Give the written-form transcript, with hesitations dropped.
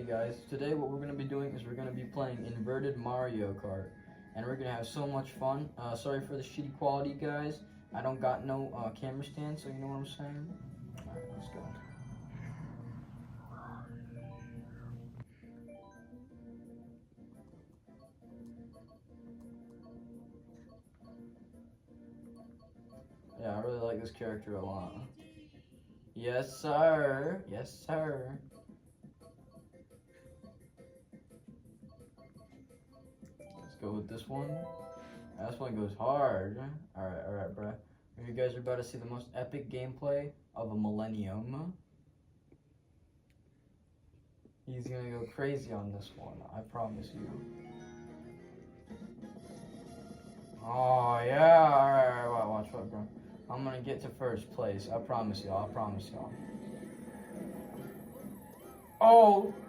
Hey guys, today what we're going to be doing is we're going to be playing inverted Mario Kart, and we're going to have so much fun. Sorry for the shitty quality, guys. I don't got no camera stand, so you know what I'm saying? Alright, let's go. Yeah, I really like this character a lot. Yes, sir. Yes, sir. Let's go with this one. This one goes hard. Alright, bruh. You guys are about to see the most epic gameplay of a millennium. He's gonna go crazy on this one, I promise you. Oh, yeah. Alright, watch what, bro. I'm gonna get to first place. I promise y'all. Oh!